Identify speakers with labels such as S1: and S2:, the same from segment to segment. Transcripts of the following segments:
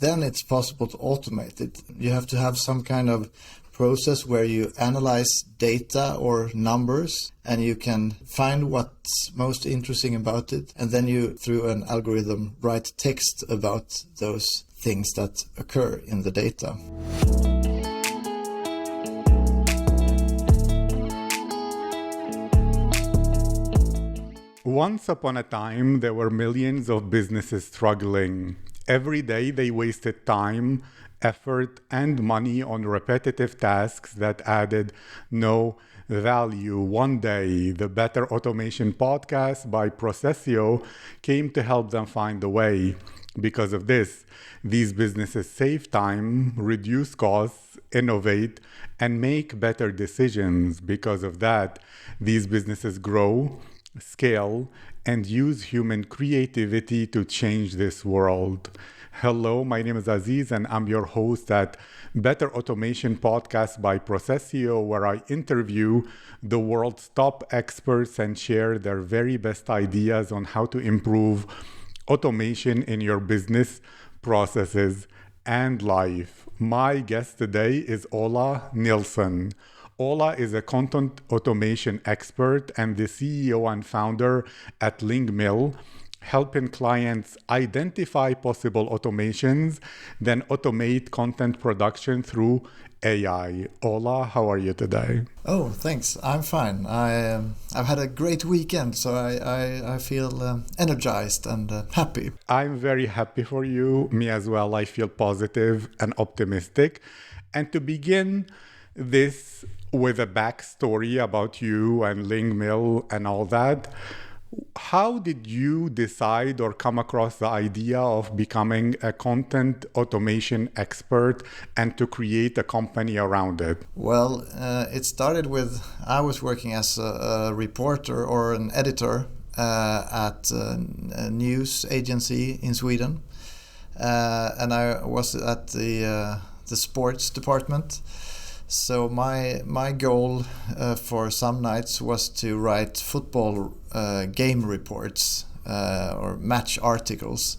S1: then it's possible to automate it. You have to have some kind of process where you analyze data or numbers and you can find what's most interesting about it, and then you, through an algorithm, write text about those things that occur in the data.
S2: Once upon a time, there were millions of businesses struggling. Every day they wasted time, effort, and money on repetitive tasks that added no value. One day, the Better Automation podcast by PROCESIO came to help them find a way. Because of this, these businesses save time, reduce costs, innovate, and make better decisions. Because of that, these businesses grow, scale, and use human creativity to change this world. Hello, my name is Aziz, and I'm your host at Better Automation Podcast by PROCESIO, where I interview the world's top experts and share their very best ideas on how to improve automation in your business, processes, and life. My guest today is Ola Nilsson. Ola is a content automation expert and the CEO and founder at Lingmill, helping clients identify possible automations, then automate content production through AI. Ola, how are you today?
S1: Oh, thanks. I'm fine. I've had a great weekend, so I feel energized and happy.
S2: I'm very happy for you. Me as well. I feel positive and optimistic. And to begin this with a backstory about you and Lingmill and all that, how did you decide or come across the idea of becoming a content automation expert and to create a company around it?
S1: Well, it started with, I was working as a reporter or an editor at a news agency in Sweden. And I was at the sports department. So my goal for some nights was to write football game reports or match articles.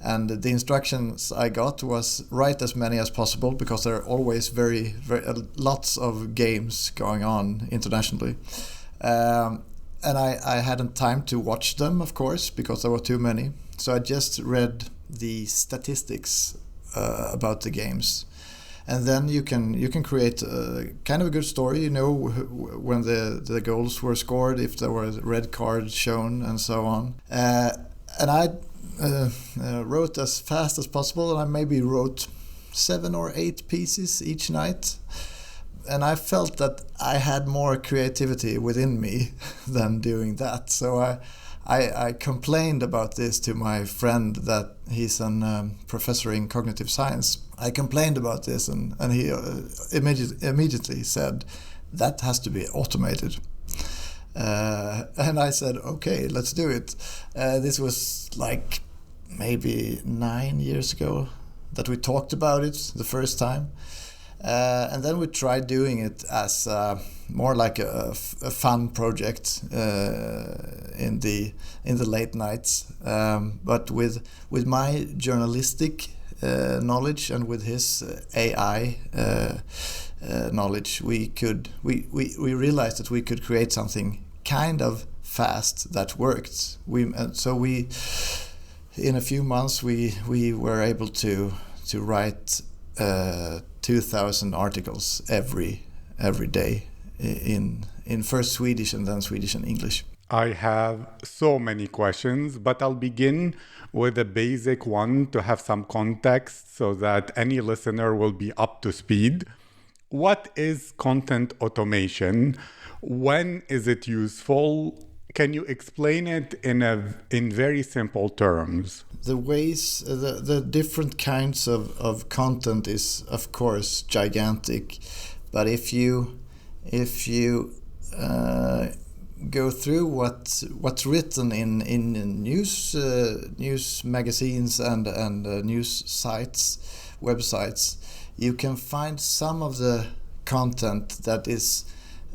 S1: And the instructions I got was write as many as possible because there are always very lots of games going on internationally. And I hadn't time to watch them, of course, because there were too many. So I just read the statistics about the games. And then you can create kind of a good story, you know, when the goals were scored, if there were red cards shown, and so on. And I wrote as fast as possible, and I maybe wrote 7 or 8 pieces each night. And I felt that I had more creativity within me than doing that. So I complained about this to my friend, that he's a professor in cognitive science. I complained about this, and he immediately said, that has to be automated. And I said, okay, let's do it. This was like maybe 9 years ago that we talked about it the first time. And then we tried doing it as more like a fun project in the late nights. But with my journalistic knowledge and with his AI knowledge, we realized that we could create something kind of fast that worked. So in a few months we were able to write 2,000 articles every day in first Swedish and then Swedish and English.
S2: I have so many questions, but I'll begin with a basic one to have some context so that any listener will be up to speed. What is content automation? When is it useful? Can you explain it in very simple terms?
S1: The ways, the different kinds of content is of course gigantic, but if you go through what's written in news magazines and news sites, websites, you can find some of the content that it's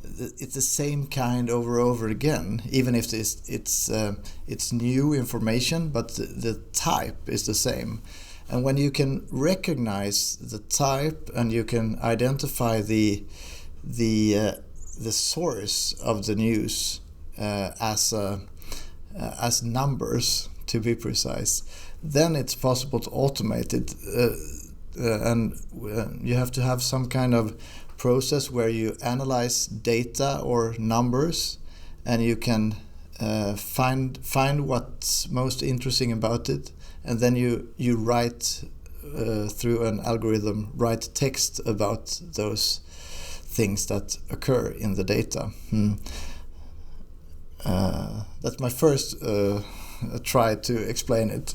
S1: the same kind over again, even if it's new information, but the type is the same. And when you can recognize the type and you can identify the source of the news as numbers, to be precise, then it's possible to automate it. And you have to have some kind of process where you analyze data or numbers, and you can find what's most interesting about it, and then you write through an algorithm, write text about those things that occur in the data. That's my first try to explain it.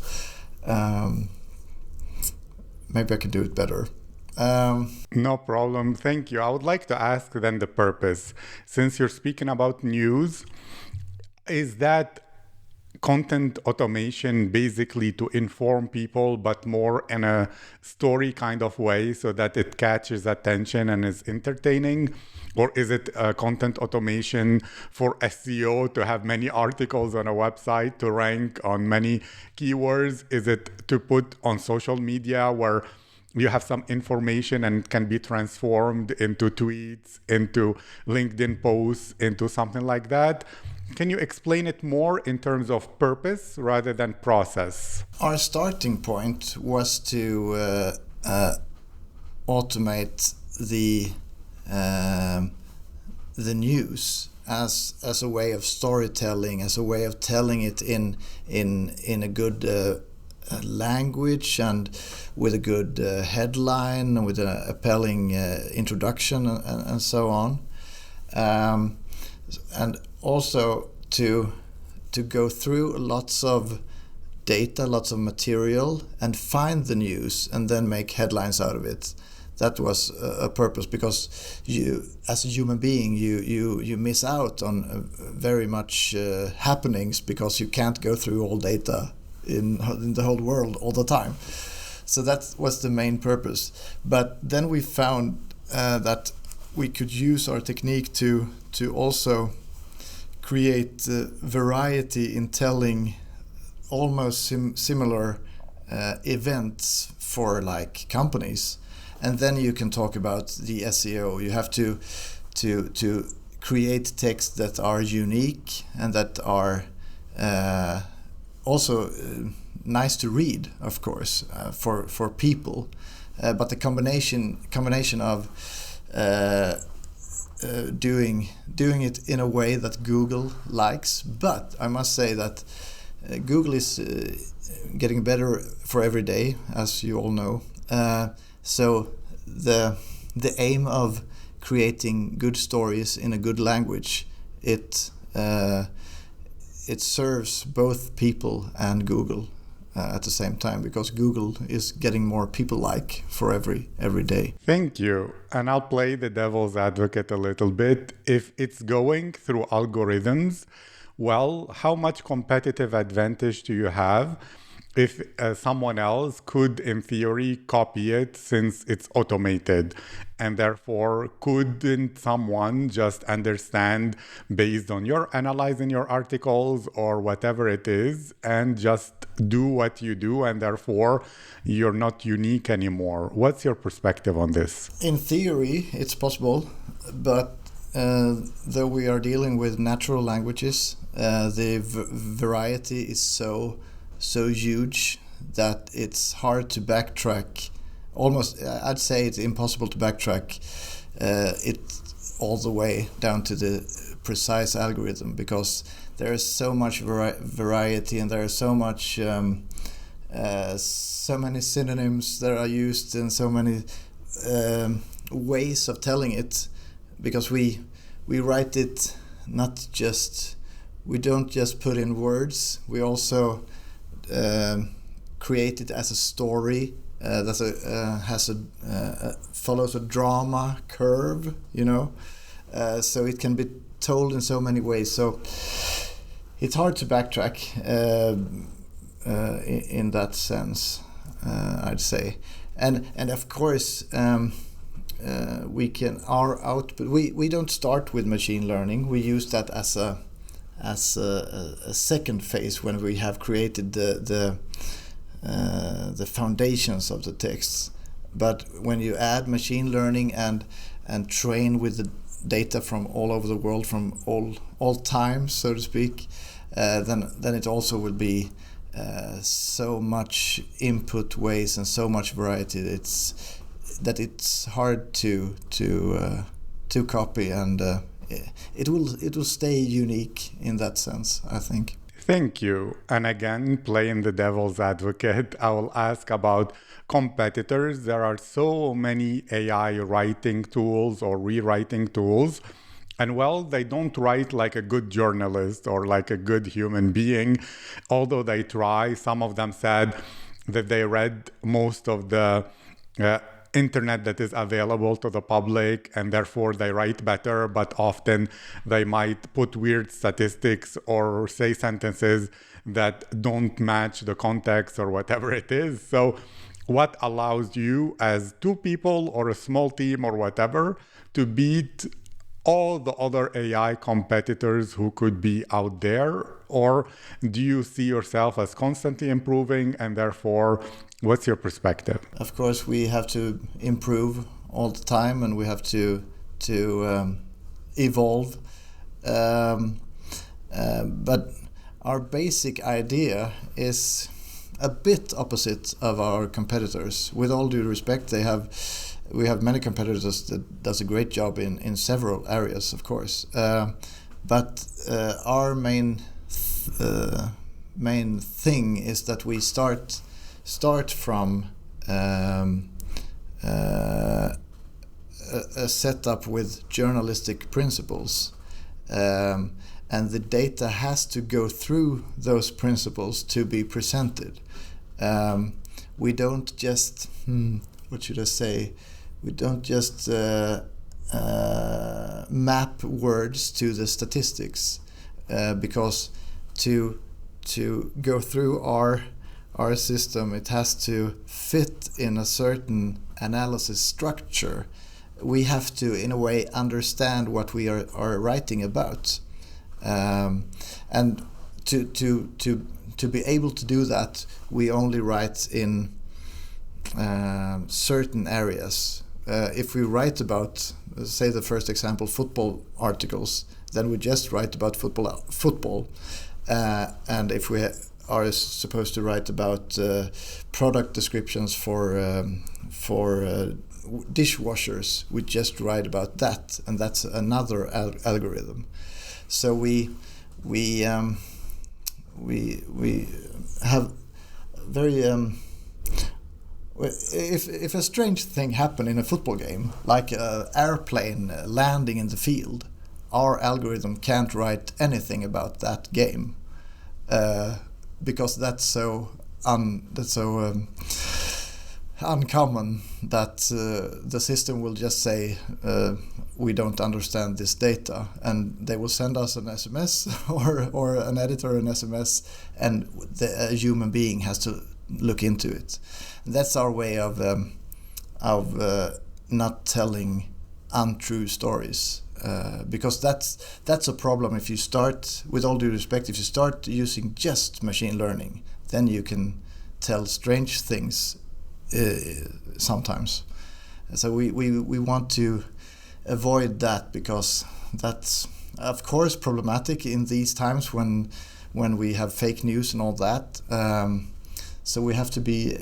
S1: Maybe I can do it better.
S2: No problem. Thank you. I would like to ask then the purpose. Since you're speaking about news, is that content automation basically to inform people, but more in a story kind of way so that it catches attention and is entertaining? Or is it content automation for SEO to have many articles on a website to rank on many keywords? Is it to put on social media where you have some information and can be transformed into tweets, into LinkedIn posts, into something like that? Can you explain it more in terms of purpose rather than process?
S1: Our starting point was to automate the news as a way of storytelling, as a way of telling it in a good language and with a good headline and with an appealing introduction and so on, and also to go through lots of data, lots of material, and find the news and then make headlines out of it. That was a purpose, because you, as a human being, you miss out on very much happenings because you can't go through all data in the whole world all the time. So that was the main purpose. But then we found that we could use our technique to also create variety in telling almost similar events for like companies. And then you can talk about the SEO. You have to create texts that are unique and that are also nice to read, of course, for people. But the combination of doing it in a way that Google likes. But I must say that Google is getting better for every day, as you all know. So the aim of creating good stories in a good language, it serves both people and Google at the same time, because Google is getting more people-like for every day.
S2: Thank you. And I'll play the devil's advocate a little bit. If it's going through algorithms, well, how much competitive advantage do you have if someone else could, in theory, copy it since it's automated? And therefore, couldn't someone just understand based on your analyzing your articles or whatever it is and just do what you do, and therefore you're not unique anymore? What's your perspective on this?
S1: In theory, it's possible, but though we are dealing with natural languages, the variety is so huge that it's hard to backtrack. Almost, I'd say it's impossible to backtrack it all the way down to the precise algorithm, because there is so much variety, and there is so much so many synonyms that are used in so many ways of telling it, because we write it not just, we don't just put in words, we also create it as a story that follows a drama curve, so it can be told in so many ways. So it's hard to backtrack in that sense, I'd say. And of course, we can our output. We don't start with machine learning. We use that as a second phase when we have created the the foundations of the texts. But when you add machine learning and train with the data from all over the world, from all times, so to speak, then it also will be so much input ways and so much variety. It's hard to copy, and it will stay unique in that sense, I think.
S2: Thank you. And again, playing the devil's advocate, I will ask about competitors. There are so many AI writing tools or rewriting tools. And well, they don't write like a good journalist or like a good human being, although they try. Some of them said that they read most of the internet that is available to the public, and therefore they write better, but often they might put weird statistics or say sentences that don't match the context or whatever it is. So what allows you as two people or a small team or whatever to beat all the other AI competitors who could be out there? Or do you see yourself as constantly improving, and therefore, what's your perspective?
S1: Of course, we have to improve all the time, and we have to evolve. But our basic idea is a bit opposite of our competitors. With all due respect, we have many competitors that does a great job in several areas, of course. But our main thing is that we start from a setup with journalistic principles, and the data has to go through those principles to be presented. We don't just what should I say? We don't just map words to the statistics, because to go through our system, it has to fit in a certain analysis structure. We have to, in a way, understand what we are writing about, and to be able to do that, we only write in certain areas. If we write about, say, the first example, football articles, then we just write about football. And if we are supposed to write about product descriptions for dishwashers, we just write about that, and that's another algorithm. So we have very if a strange thing happened in a football game, like an airplane landing in the field, our algorithm can't write anything about that game, because that's so uncommon that the system will just say we don't understand this data, and they will send us an SMS or an editor an SMS, and a human being has to look into it. That's our way of not telling untrue stories, because that's a problem. If you start, with all due respect, if you start using just machine learning, then you can tell strange things sometimes. So we want to avoid that, because that's of course problematic in these times when we have fake news and all that. So we have to be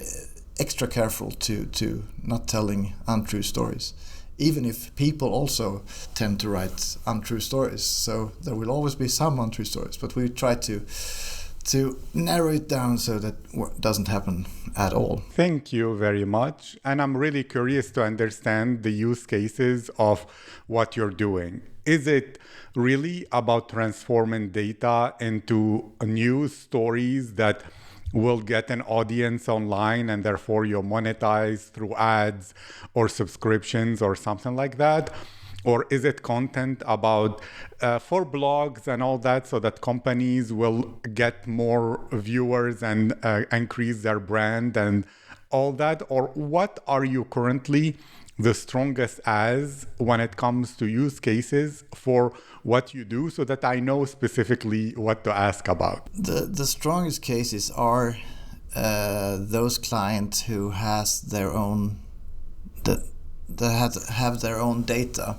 S1: extra careful to not telling untrue stories, even if people also tend to write untrue stories. So there will always be some untrue stories, but we try to narrow it down so that doesn't happen at all.
S2: Thank you very much. And I'm really curious to understand the use cases of what you're doing. Is it really about transforming data into news stories that will get an audience online, and therefore you monetize through ads or subscriptions or something like that? Or is it content about for blogs and all that, so that companies will get more viewers and increase their brand and all that? Or what are you currently the strongest as when it comes to use cases for what you do, so that I know specifically what to ask about?
S1: The strongest cases are those clients who has their own that have their own data,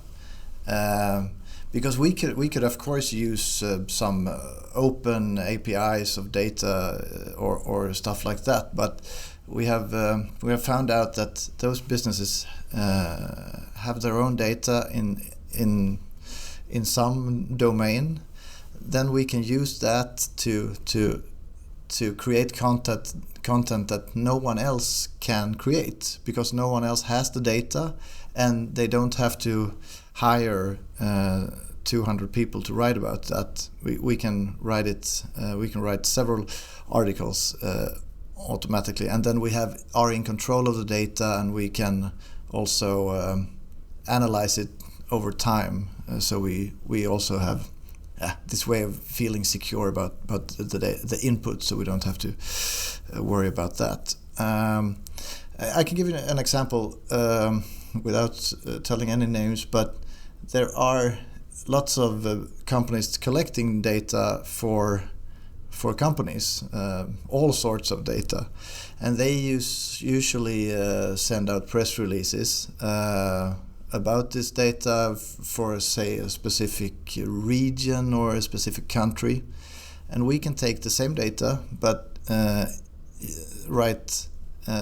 S1: because we could of course use some open APIs of data or stuff like that, but we have found out that those businesses have their own data in some domain. Then we can use that to create content that no one else can create, because no one else has the data, and they don't have to hire 200 people to write about that. We can write it. We can write several articles automatically, and then we are in control of the data, and we can also analyze it over time. So we also have this way of feeling secure about the input, so we don't have to worry about that. I can give you an example without telling any names, but there are lots of companies collecting data for companies, all sorts of data, and they usually send out press releases about this data for, say, a specific region or a specific country, and we can take the same data but write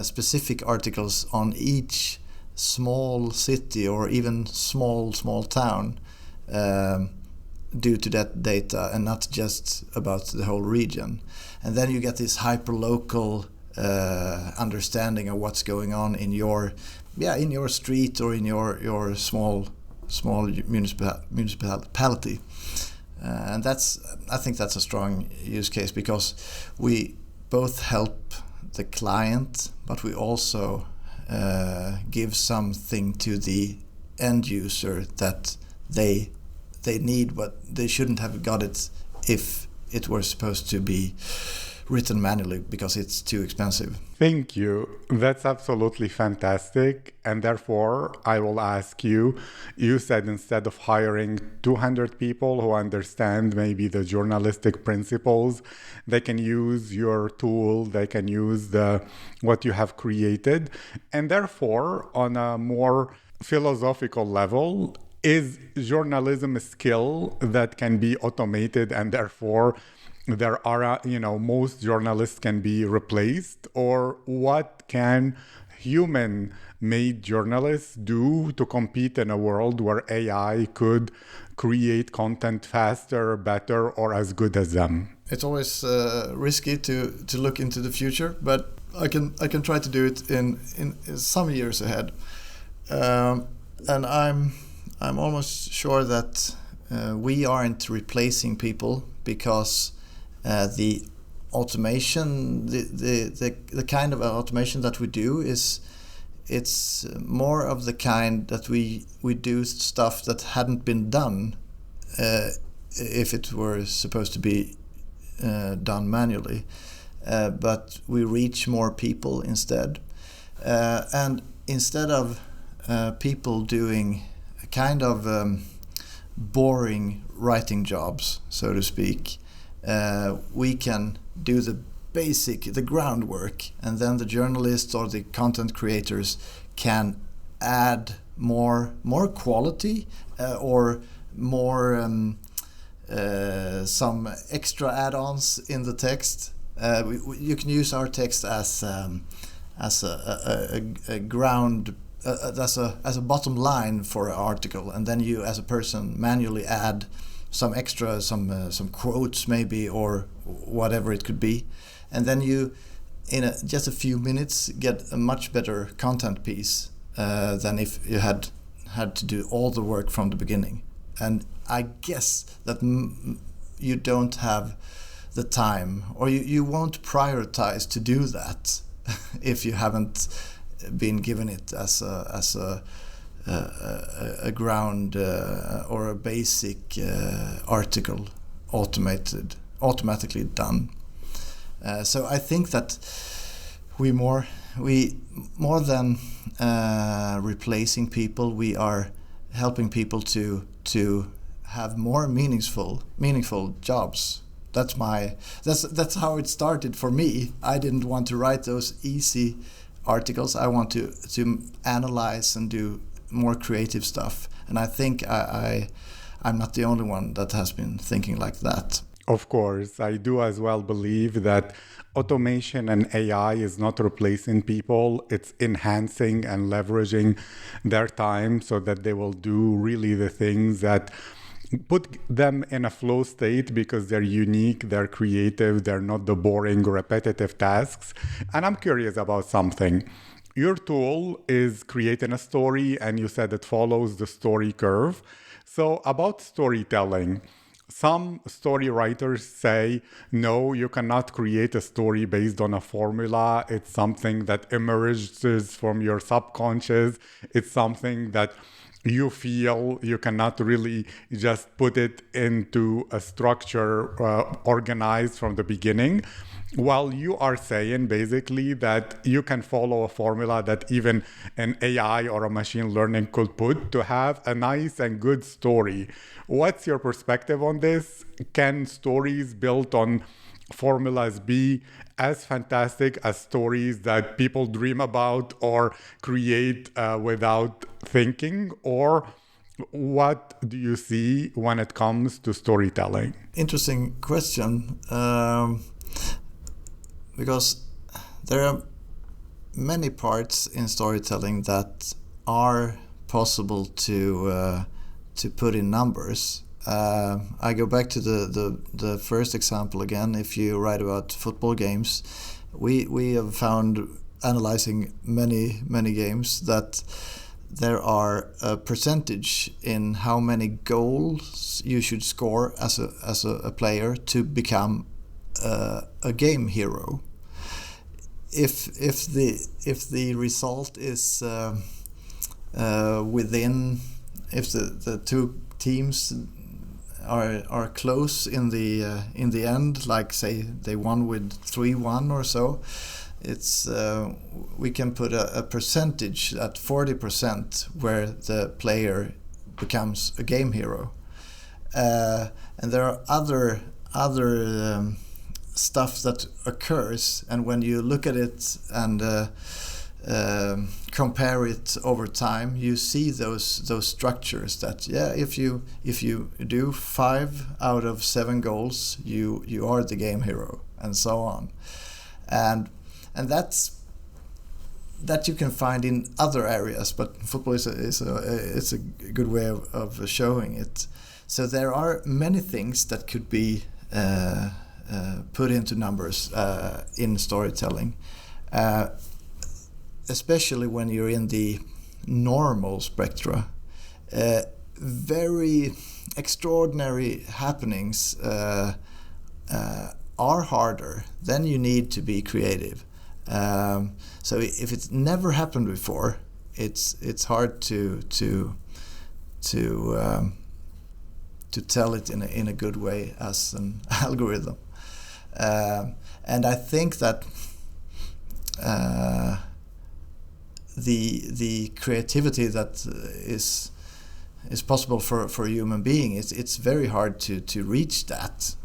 S1: specific articles on each small city or even small town due to that data, and not just about the whole region. And then you get this hyper-local understanding of what's going on in your street or in your small municipality. And I think that's a strong use case, because we both help the client, but we also give something to the end user that they need, but they shouldn't have got it if it were supposed to be written manually, because it's too expensive.
S2: Thank you. That's absolutely fantastic. And therefore, I will ask you, you said instead of hiring 200 people who understand maybe the journalistic principles, they can use your tool, they can use what you have created. And therefore, on a more philosophical level, is journalism a skill that can be automated, and therefore there are, most journalists can be replaced? Or what can human-made journalists do to compete in a world where AI could create content faster, better, or as good as them?
S1: It's always risky to look into the future, but I can try to do it in some years ahead, and I'm almost sure that we aren't replacing people, because the automation, the kind of automation that we do it's more of the kind that we do stuff that hadn't been done if it were supposed to be done manually, but we reach more people instead, and instead of people doing kind of boring writing jobs, so to speak, we can do the groundwork, and then the journalists or the content creators can add more quality or more some extra add-ons in the text. You can use our text as a ground, as a bottom line for an article, and then you as a person manually add some extra, some quotes maybe, or whatever it could be, and then you in just a few minutes get a much better content piece than if you had to do all the work from the beginning. And I guess that you don't have the time, or you won't prioritize to do that if you haven't been given it as a ground or a basic article automatically done. So I think that we more than replacing people, we are helping people to have more meaningful jobs, that's how it started for me. I didn't want to write those easy articles. I want to analyze and do more creative stuff. And I think I'm not the only one that has been thinking like that.
S2: Of course, I do as well believe that automation and AI is not replacing people. It's enhancing and leveraging their time so that they will do really the things that put them in a flow state because they're unique, they're creative, they're not the boring, repetitive tasks. And I'm curious about something. Your tool is creating a story, and you said it follows the story curve. So about storytelling, some story writers say, no, you cannot create a story based on a formula. It's something that emerges from your subconscious. It's something that you feel. You cannot really just put it into a structure organized from the beginning. While you are saying basically that you can follow a formula that even an AI or a machine learning could put to have a nice and good story. What's your perspective on this? Can stories built on formulas be as fantastic as stories that people dream about or create without thinking? Or what do you see when it comes to storytelling?
S1: Interesting question. Because there are many parts in storytelling that are possible to put in numbers. I go back to the first example again. If you write about football games, we have found, analyzing many games, that there are a percentage in how many goals you should score as a player to become a game hero. If the result is within, if the two teams are close in the end, like say they won with 3-1 or so, it's we can put a percentage at 40% where the player becomes a game hero, and there are other stuff that occurs, and when you look at it and compare it over time, you see those structures that if you do 5 out of 7 goals, you are the game hero, and so on, and that you can find in other areas, but football is a good way of showing it. So there are many things that could be put into numbers in storytelling, especially when you're in the normal spectra. Very extraordinary happenings are harder. Then you need to be creative. So if it's never happened before, it's hard to tell it in a good way as an algorithm. And I think that the creativity that is possible for a human being, it's very hard to reach that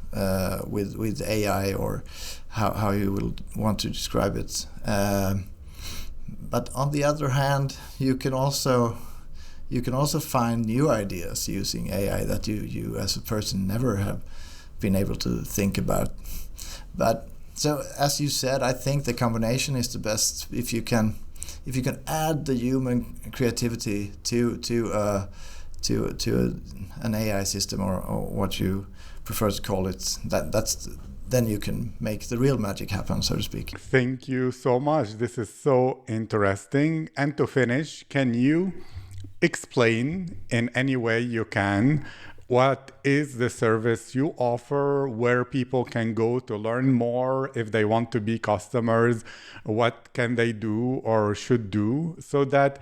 S1: with AI, or how you will want to describe it. But on the other hand, you can also find new ideas using AI that you as a person never have been able to think about. But so, as you said, I think the combination is the best. If you can add the human creativity to an AI system, or what you prefer to call it, then you can make the real magic happen, so to speak.
S2: Thank you so much. This is so interesting. And to finish, can you explain in any way you can what is the service you offer, where people can go to learn more if they want to be customers, what can they do or should do, so that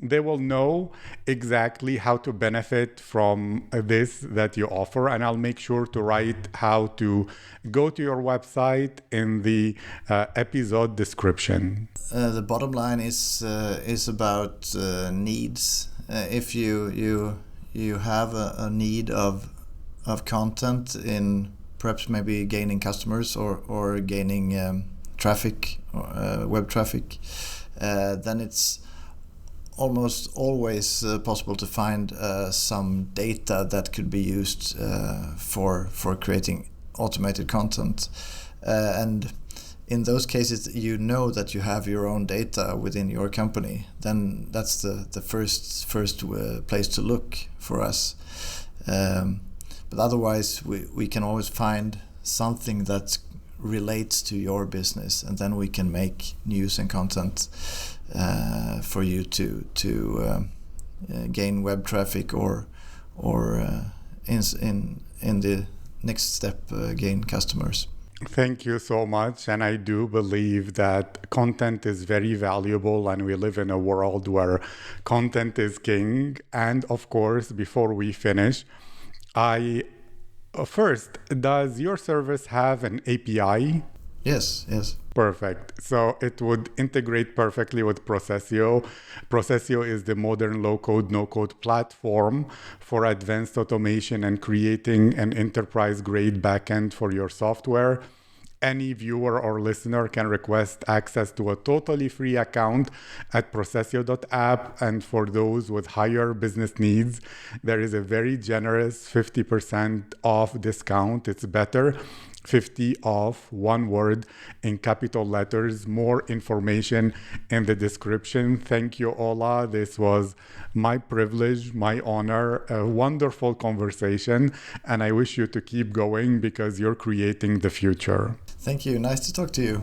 S2: they will know exactly how to benefit from this that you offer. And I'll make sure to write how to go to your website in the episode description.
S1: The bottom line is about needs. If you have a need of content in perhaps maybe gaining customers or gaining traffic, web traffic, then it's almost always possible to find some data that could be used for creating automated content. And in those cases, you know that you have your own data within your company. Then that's the first place to look for us. But otherwise, we can always find something that relates to your business, and then we can make news and content for you to gain web traffic or in the next step gain customers.
S2: Thank you so much. And I do believe that content is very valuable, and we live in a world where content is king. And of course, before we finish, first, does your service have an API?
S1: Yes.
S2: Perfect. So it would integrate perfectly with PROCESIO. PROCESIO is the modern low-code, no-code platform for advanced automation and creating an enterprise-grade backend for your software. Any viewer or listener can request access to a totally free account at procesio.app. And for those with higher business needs, there is a very generous 50% off discount. It's better. 50 off, one word in capital letters. More information in the description. Thank you, Ola. This was my privilege, my honor, a wonderful conversation, and I wish you to keep going because you're creating the future.
S1: Thank you. Nice to talk to you.